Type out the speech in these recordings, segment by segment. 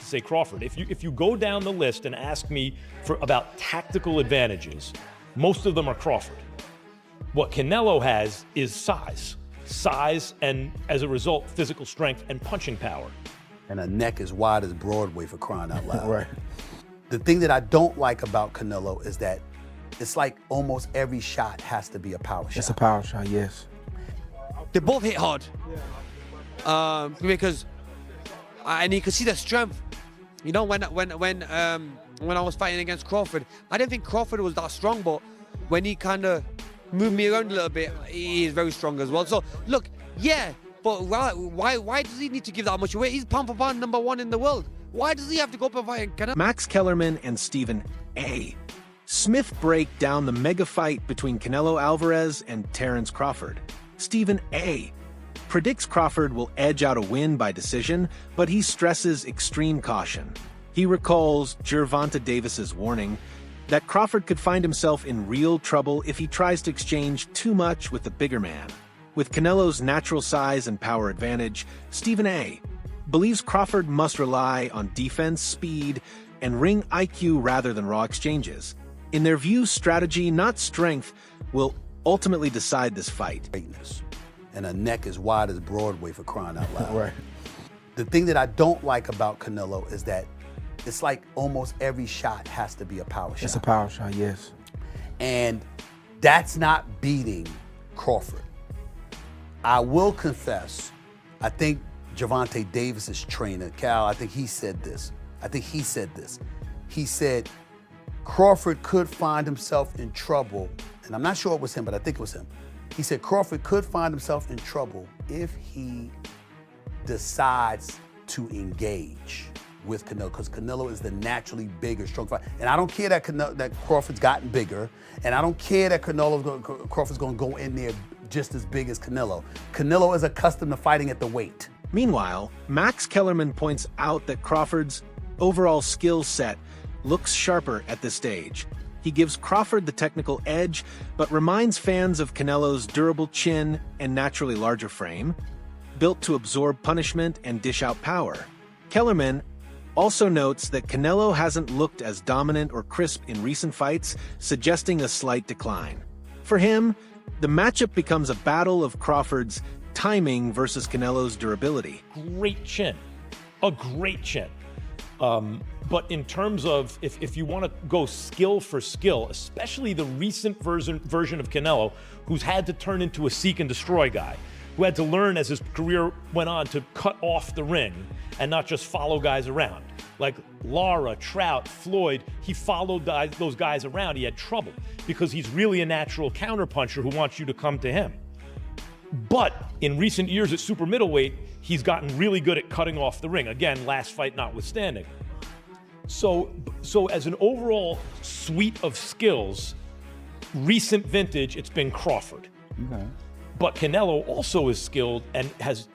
say Crawford. If you go down the list and ask me about tactical advantages, most of them are Crawford. What Canelo has is size, and as a result, physical strength and punching power. And a neck as wide as Broadway, for crying out loud. Right. The thing that I don't like about Canelo is that it's like almost every shot has to be a power shot. It's a power shot, yes. They both hit hard. Because and you can see the strength. You know, when I was fighting against Crawford, I didn't think Crawford was that strong, but when he kind of moved me around a little bit, he is very strong as well. So look, yeah, but why does he need to give that much away? He's pound for pound #1 in the world. Why does he have to go up and fight Canelo? Max Kellerman and Stephen A. Smith break down the mega fight between Canelo Alvarez and Terence Crawford. Stephen A. predicts Crawford will edge out a win by decision, but he stresses extreme caution. He recalls Gervonta Davis's warning that Crawford could find himself in real trouble if he tries to exchange too much with the bigger man. With Canelo's natural size and power advantage, Stephen A. believes Crawford must rely on defense, speed, and ring IQ rather than raw exchanges. In their view, strategy, not strength, will ultimately decide this fight. Greatness. And a neck as wide as Broadway, for crying out loud. Right. The thing that I don't like about Canelo is that it's like almost every shot has to be a power shot. It's a power shot, yes. And that's not beating Crawford. I will confess, I think Gervonta Davis's trainer, Cal, I think he said this. He said Crawford could find himself in trouble, and I'm not sure it was him, but I think it was him. He said Crawford could find himself in trouble if he decides to engage with Canelo, because Canelo is the naturally bigger, strong fighter. And I don't care that Crawford's gotten bigger, and I don't care that Crawford's going to go in there just as big as Canelo. Canelo is accustomed to fighting at the weight. Meanwhile, Max Kellerman points out that Crawford's overall skill set looks sharper at this stage. He gives Crawford the technical edge, but reminds fans of Canelo's durable chin and naturally larger frame, built to absorb punishment and dish out power. Kellerman also notes that Canelo hasn't looked as dominant or crisp in recent fights, suggesting a slight decline. For him, the matchup becomes a battle of Crawford's timing versus Canelo's durability. Great chin, a great chin. But in terms of if you want to go skill for skill, especially the recent version of Canelo, who's had to turn into a seek and destroy guy, who had to learn as his career went on to cut off the ring and not just follow guys around. Like Lara, Trout, Floyd, he followed those guys around. He had trouble because he's really a natural counterpuncher who wants you to come to him. But in recent years at super middleweight, he's gotten really good at cutting off the ring. Again, last fight notwithstanding. So as an overall suite of skills, recent vintage, it's been Crawford. Okay. But Canelo also is skilled and has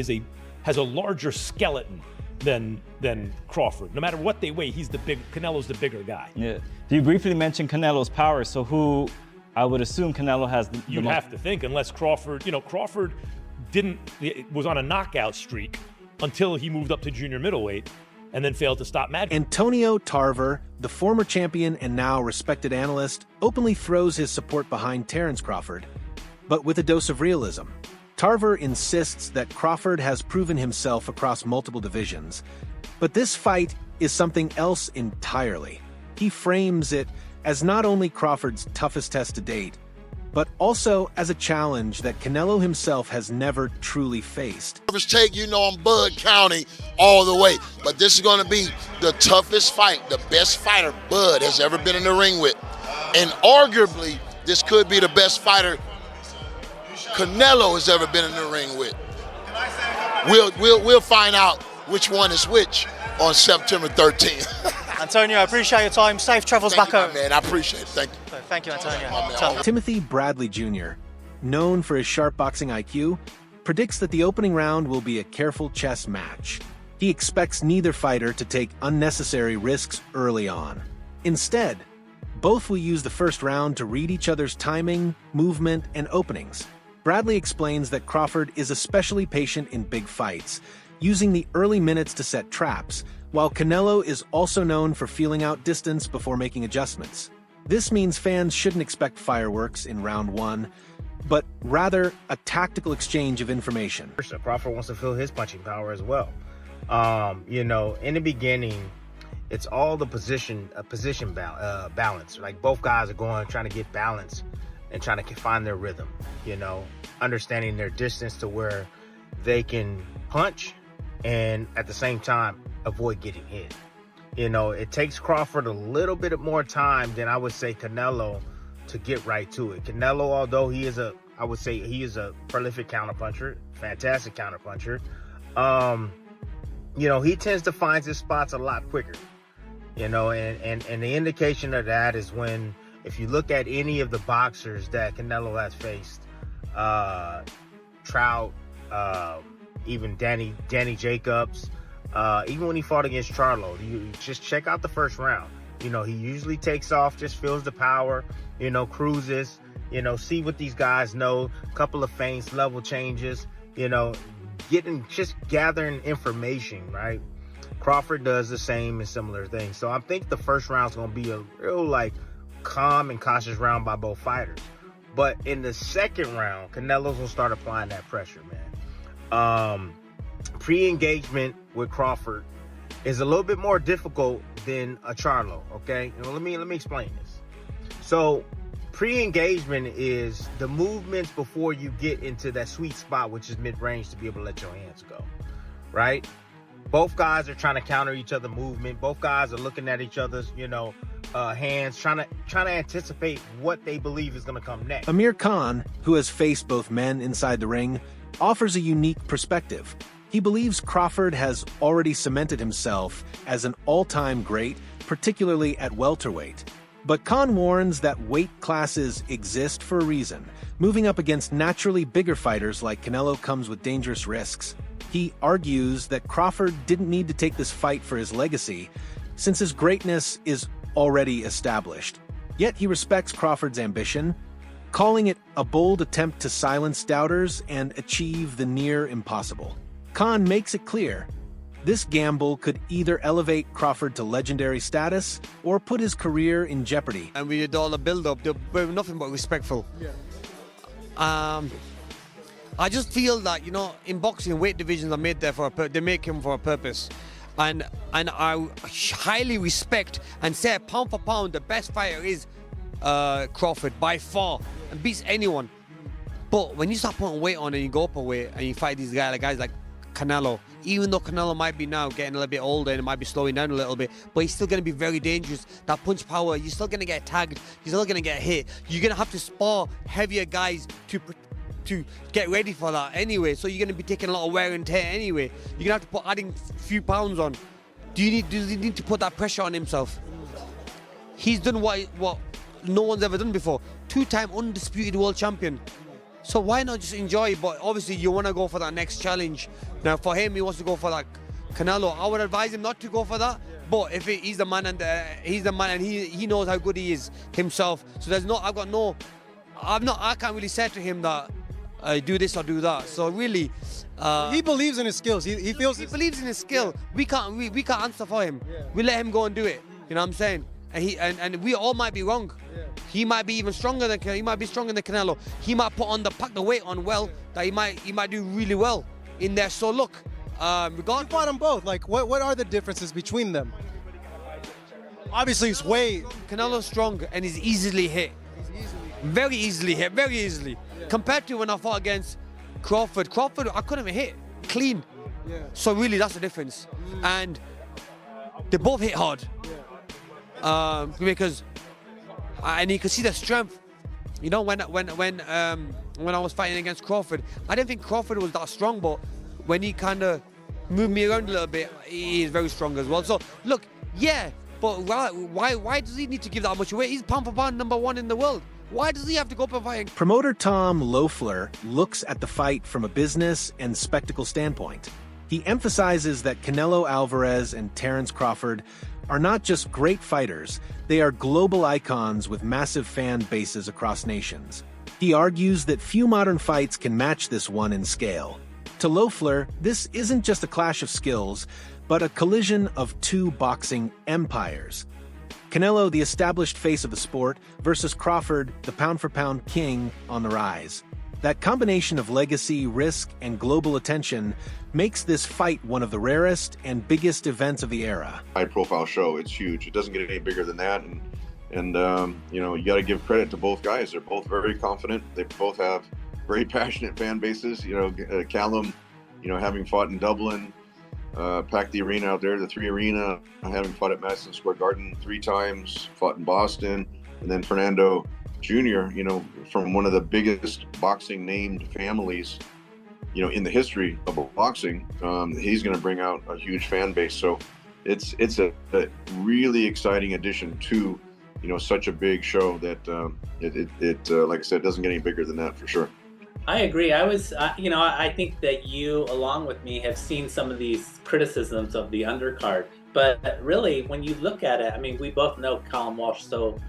a larger skeleton than Crawford. No matter what they weigh, Canelo's the bigger guy. Yeah. You briefly mentioned Canelo's power, so who I would assume Canelo has the You'd have to think, unless Crawford, Crawford was on a knockout streak until he moved up to junior middleweight and then failed to stop Madden. Antonio Tarver, the former champion and now respected analyst, openly throws his support behind Terence Crawford, but with a dose of realism. Tarver insists that Crawford has proven himself across multiple divisions, but this fight is something else entirely. He frames it as not only Crawford's toughest test to date, but also as a challenge that Canelo himself has never truly faced. Take, I'm Bud County all the way, but this is going to be the toughest fight, the best fighter Bud has ever been in the ring with. And arguably, this could be the best fighter Canelo has ever been in the ring with. We'll find out which one is which on September 13th. Antonio, I appreciate your time. Safe travels back home. Man, I appreciate it. Thank you. Thank you, Antonio. Timothy Bradley Jr., known for his sharp boxing IQ, predicts that the opening round will be a careful chess match. He expects neither fighter to take unnecessary risks early on. Instead, both will use the first round to read each other's timing, movement, and openings. Bradley explains that Crawford is especially patient in big fights, using the early minutes to set traps, while Canelo is also known for feeling out distance before making adjustments. This means fans shouldn't expect fireworks in round one, but rather a tactical exchange of information. Crawford wants to feel his punching power as well. You know, in the beginning, it's all the position balance. Like both guys are trying to get balance and trying to find their rhythm, you know, understanding their distance to where they can punch and at the same time avoid getting hit. You know, it takes Crawford a little bit more time than I would say Canelo to get right to it. Canelo, although I would say he is a prolific counterpuncher, fantastic counterpuncher, you know, he tends to find his spots a lot quicker. You know, and the indication of that is when, if you look at any of the boxers that Canelo has faced, Trout, even Danny Jacobs, even when he fought against Charlo, you just check out the first round. You know, he usually takes off, just feels the power, you know, cruises, you know, see what these guys know, couple of feints, level changes, you know, just gathering information, right? Crawford does the same and similar things. So I think the first round's going to be a real, like, calm and cautious round by both fighters. But in the second round, Canelo's going to start applying that pressure, man. Pre-engagement with Crawford is a little bit more difficult than a Charlo, okay? And let me explain this. So pre-engagement is the movements before you get into that sweet spot, which is mid-range, to be able to let your hands go, right? Both guys are trying to counter each other's movement. Both guys are looking at each other's, you know, hands, trying to anticipate what they believe is going to come next. Amir Khan, who has faced both men inside the ring, offers a unique perspective. He believes Crawford has already cemented himself as an all-time great, particularly at welterweight. But Khan warns that weight classes exist for a reason. Moving up against naturally bigger fighters like Canelo comes with dangerous risks. He argues that Crawford didn't need to take this fight for his legacy, since his greatness is already established. Yet he respects Crawford's ambition, calling it a bold attempt to silence doubters and achieve the near impossible. Khan makes it clear, this gamble could either elevate Crawford to legendary status or put his career in jeopardy. And we did all the build-up, they were nothing but respectful. I just feel that, you know, in boxing, weight divisions are made there they make him for a purpose. And I highly respect and say pound for pound, the best fighter is Crawford by far and beats anyone. But when you start putting weight on and you go up a weight and you fight these guys like Canelo, even though Canelo might be now getting a little bit older and it might be slowing down a little bit, but he's still going to be very dangerous. That punch power, you're still going to get tagged, you're still going to get hit. You're going to have to spar heavier guys to get ready for that anyway, so you're going to be taking a lot of wear and tear anyway. You're going to have to put adding a few pounds on. Do you need to put that pressure on himself? He's done what no one's ever done before. 2-time undisputed world champion. So why not just enjoy? But obviously you want to go for that next challenge. Now for him, he wants to go for that Canelo. I would advise him not to go for that. But if he's the man and he knows how good he is himself. So I can't really say to him that do this or do that. So really, he believes in his skills. He feels he believes in his skill. We can't answer for him. Yeah. We let him go and do it. You know what I'm saying? And we all might be wrong. Yeah. He might be even stronger than Canelo. He might be stronger than Canelo. He might pack the weight on well. That he might do really well in there. So look, you fought them both. Like what are the differences between them? Obviously, it's weight. Canelo's strong and he's easily hit. Very easily hit. Very easily. Yeah. Compared to when I fought against Crawford, I couldn't even hit clean. Yeah. So really, that's the difference. And they both hit hard. Yeah. Because and you can see the strength. You know, when I was fighting against Crawford, I didn't think Crawford was that strong, but when he kind of moved me around a little bit, he is very strong as well. So look, yeah, but why does he need to give that much away? He's pound for pound #1 in the world. Why does he have to go up and fight? Promoter Tom Loeffler looks at the fight from a business and spectacle standpoint. He emphasizes that Canelo Alvarez and Terence Crawford are not just great fighters, they are global icons with massive fan bases across nations. He argues that few modern fights can match this one in scale. To Loeffler, this isn't just a clash of skills, but a collision of two boxing empires. Canelo, the established face of the sport, versus Crawford, the pound-for-pound king on the rise. That combination of legacy, risk, and global attention makes this fight one of the rarest and biggest events of the era. High-profile show. It's huge. It doesn't get any bigger than that. And you know, you got to give credit to both guys. They're both very confident. They both have very passionate fan bases. You know, Callum, you know, having fought in Dublin, packed the arena out there, the 3 Arena, having fought at Madison Square Garden 3 times, fought in Boston, and then Fernando Jr., you know, from one of the biggest boxing named families, you know, in the history of boxing. He's going to bring out a huge fan base. So it's a really exciting addition to, you know, such a big show that like I said, doesn't get any bigger than that for sure. I agree. I think that you, along with me, have seen some of these criticisms of the undercard. But really, when you look at it, I mean, we both know Callum Walsh so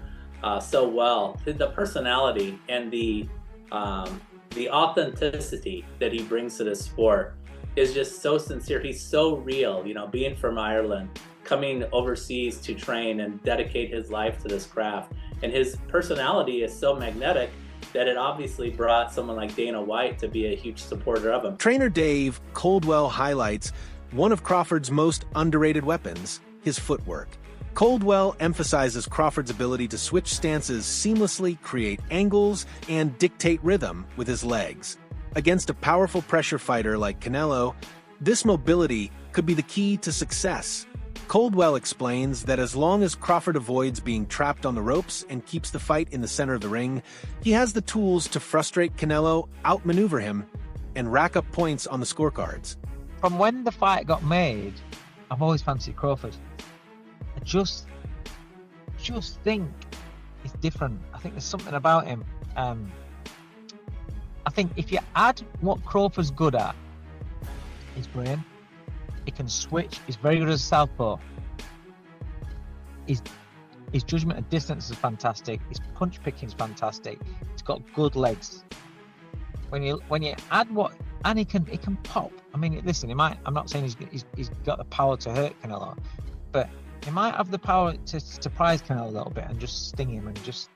well. The personality and the authenticity that he brings to this sport is just so sincere. He's so real. You know, being from Ireland, coming overseas to train and dedicate his life to this craft, and his personality is so magnetic that it obviously brought someone like Dana White to be a huge supporter of him. Trainer Dave Coldwell highlights one of Crawford's most underrated weapons, his footwork. Coldwell emphasizes Crawford's ability to switch stances seamlessly, create angles, and dictate rhythm with his legs. Against a powerful pressure fighter like Canelo, this mobility could be the key to success. Coldwell explains that as long as Crawford avoids being trapped on the ropes and keeps the fight in the center of the ring, he has the tools to frustrate Canelo, outmaneuver him, and rack up points on the scorecards. From when the fight got made, I've always fancied Crawford. I just think it's different. I think there's something about him. I think if you add what Crawford's good at, his brain, he can switch. He's very good as a southpaw. His judgment of distance is fantastic. His punch picking is fantastic. He's got good legs. When you add what, and he can pop. I mean, listen, I'm not saying he's got the power to hurt Canelo, but he might have the power to surprise Canelo a little bit and just sting him and just.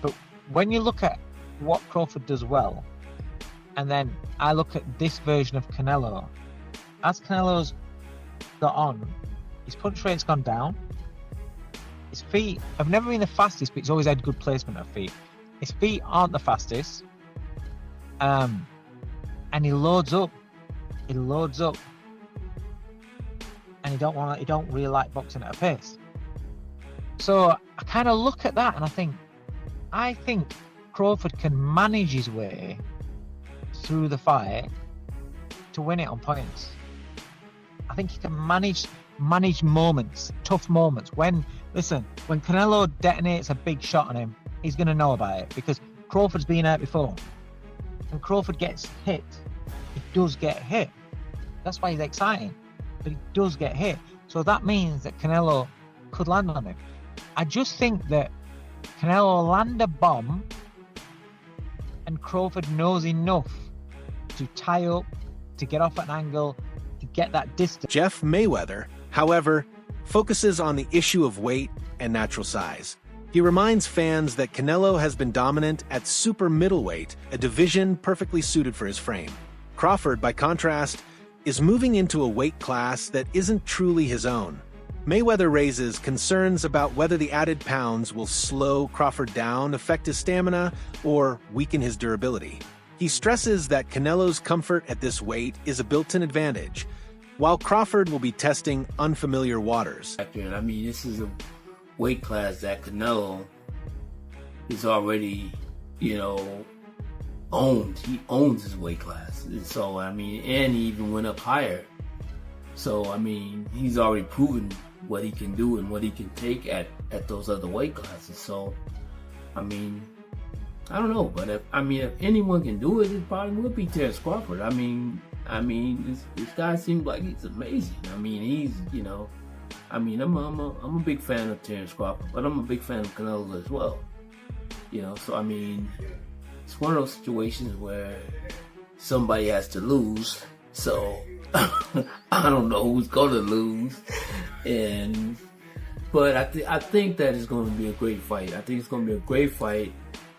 But when you look at what Crawford does well, and then I look at this version of Canelo. As Canelo's got on, his punch rate's gone down. His feet have never been the fastest, but he's always had good placement of feet. His feet aren't the fastest. And he loads up. And he don't really like boxing at a pace. So I kind of look at that and I think Crawford can manage his way through the fight to win it on points. I think he can manage moments, tough moments. When Canelo detonates a big shot on him, he's going to know about it because Crawford's been out before. When Crawford gets hit, he does get hit. That's why he's exciting, but he does get hit. So that means that Canelo could land on him. I just think that Canelo will land a bomb and Crawford knows enough to tie up, to get off at an angle, to get that distance. Jeff Mayweather, however, focuses on the issue of weight and natural size. He reminds fans that Canelo has been dominant at super middleweight, a division perfectly suited for his frame. Crawford, by contrast, is moving into a weight class that isn't truly his own. Mayweather raises concerns about whether the added pounds will slow Crawford down, affect his stamina, or weaken his durability. He stresses that Canelo's comfort at this weight is a built-in advantage, while Crawford will be testing unfamiliar waters. I mean, this is a weight class that Canelo is already, owned. He owns his weight class. So, and he even went up higher. So, he's already proven what he can do and what he can take at those other weight classes. So, I don't know, but if anyone can do it, it probably would be Terence Crawford. This guy seems like he's amazing. He's, I'm a big fan of Terence Crawford, but I'm a big fan of Canelo as well. So it's one of those situations where somebody has to lose. So I don't know who's gonna lose, but I think that it's going to be a great fight. I think it's going to be a great fight.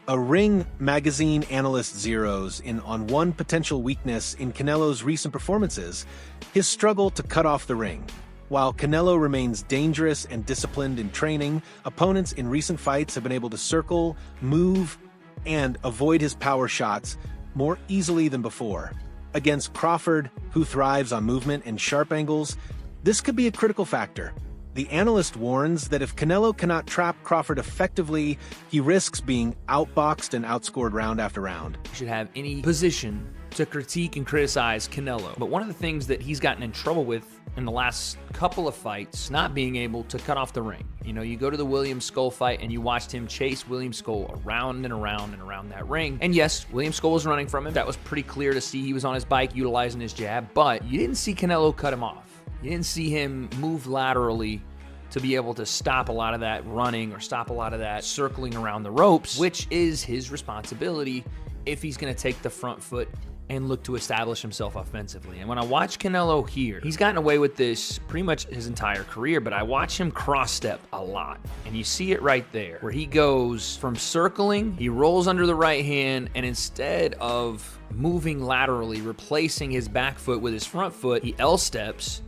A Ring magazine analyst zeroes in on one potential weakness in Canelo's recent performances, his struggle to cut off the ring. While Canelo remains dangerous and disciplined in training, opponents in recent fights have been able to circle, move, and avoid his power shots more easily than before. Against Crawford, who thrives on movement and sharp angles, this could be a critical factor. The analyst warns that if Canelo cannot trap Crawford effectively, he risks being outboxed and outscored round after round. You should have any position to critique and criticize Canelo. But one of the things that he's gotten in trouble with in the last couple of fights, not being able to cut off the ring. You know, you go to the William Skull fight and you watched him chase William Skull around and around and around that ring. And yes, William Skull was running from him. That was pretty clear to see. He was on his bike utilizing his jab, but you didn't see Canelo cut him off. You didn't see him move laterally to be able to stop a lot of that running or stop a lot of that circling around the ropes, which is his responsibility if he's going to take the front foot and look to establish himself offensively. And when I watch Canelo here, he's gotten away with this pretty much his entire career, but I watch him cross-step a lot. And you see it right there, where he goes from circling, he rolls under the right hand, and instead of moving laterally, replacing his back foot with his front foot, he L-steps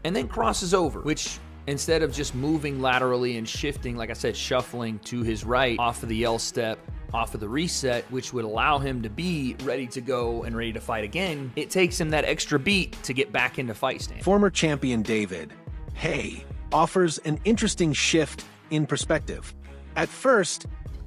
and then crosses over, which instead of just moving laterally and shifting, like I said, shuffling to his right off of the L-step, off of the reset, which would allow him to be ready to go and ready to fight again, it takes him that extra beat to get back into fight stance. Former champion David Hay offers an interesting shift in perspective. At first,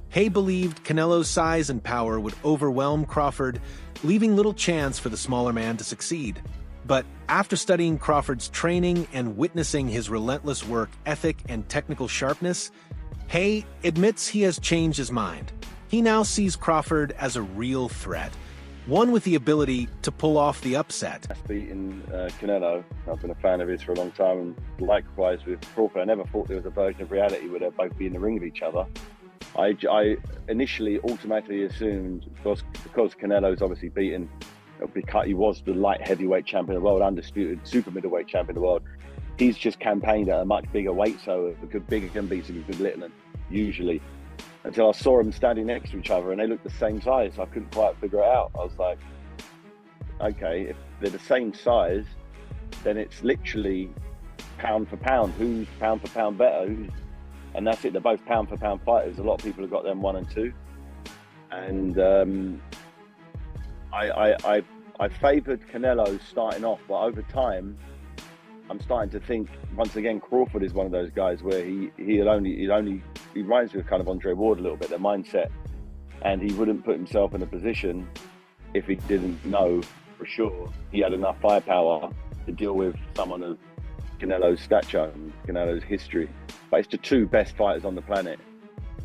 Hay believed Canelo's size and power would overwhelm Crawford, leaving little chance for the smaller man to succeed. But after studying Crawford's training and witnessing his relentless work ethic and technical sharpness, Hay admits he has changed his mind. He now sees Crawford as a real threat, one with the ability to pull off the upset. Beating Canelo, I've been a fan of his for a long time, and likewise with Crawford. I never thought there was a version of reality where they'd both be in the ring with each other. I initially automatically assumed, because Canelo's obviously beaten, because he was the light heavyweight champion of the world, undisputed super middleweight champion of the world, he's just campaigned at a much bigger weight, so a good bigger can beat a good little one, usually. Until I saw them standing next to each other and they looked the same size. I couldn't quite figure it out. I was like, okay, if they're the same size, then it's literally pound for pound. Who's pound for pound better? And that's it. They're both pound for pound fighters. A lot of people have got them 1 and 2. And I favoured Canelo starting off, but over time, I'm starting to think once again Crawford is one of those guys where he reminds me of kind of Andre Ward a little bit, their mindset, and he wouldn't put himself in a position if he didn't know for sure he had enough firepower to deal with someone of Canelo's stature and Canelo's history. But it's the two best fighters on the planet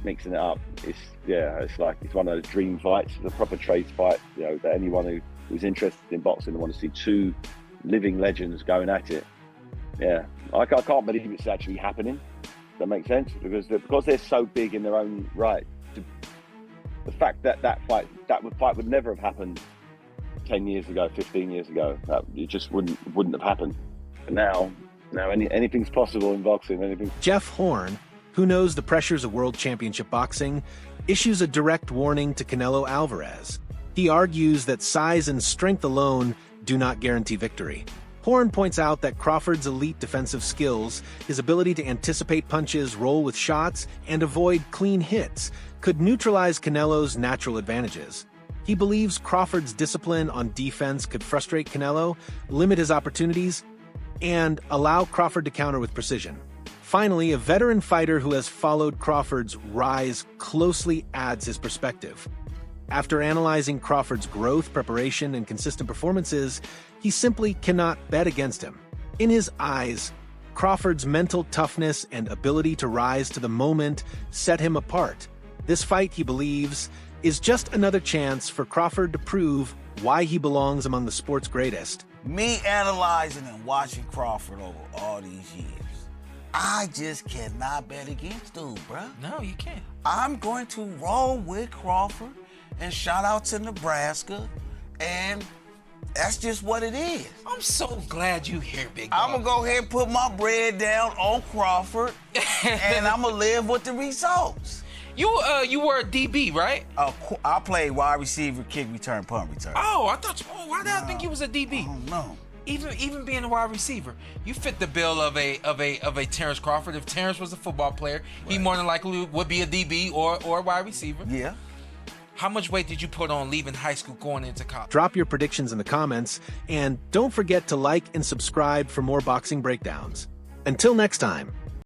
mixing it up. It's one of those dream fights. It's a proper trades fight, that anyone who's interested in boxing and want to see two living legends going at it. Yeah, I can't believe it's actually happening. Does that make sense? Because they're so big in their own right. The fact that fight would never have happened 10 years ago, 15 years ago. It just wouldn't have happened. But now anything's possible in boxing. Jeff Horn, who knows the pressures of World Championship boxing, issues a direct warning to Canelo Alvarez. He argues that size and strength alone do not guarantee victory. Horn points out that Crawford's elite defensive skills, his ability to anticipate punches, roll with shots, and avoid clean hits, could neutralize Canelo's natural advantages. He believes Crawford's discipline on defense could frustrate Canelo, limit his opportunities, and allow Crawford to counter with precision. Finally, a veteran fighter who has followed Crawford's rise closely adds his perspective. After analyzing Crawford's growth, preparation, and consistent performances, he simply cannot bet against him. In his eyes, Crawford's mental toughness and ability to rise to the moment set him apart. This fight, he believes, is just another chance for Crawford to prove why he belongs among the sport's greatest. Me analyzing and watching Crawford over all these years, I just cannot bet against dude, bruh. No, you can't. I'm going to roll with Crawford, and shout out to Nebraska, and That's just what it is. I'm so glad you here, big I'm dog. gonna go ahead and put my bread down on Crawford, and I'm gonna live with the results. You were a DB, right? I played wide receiver, kick return, punt return. Oh, I thought. Oh, why did I think you was a DB? I don't know. Even being a wide receiver, you fit the bill of a Terence Crawford. If Terence was a football player, he more than likely would be a DB or a wide receiver. Yeah. How much weight did you put on leaving high school going into college? Drop your predictions in the comments, and don't forget to like and subscribe for more boxing breakdowns. Until next time.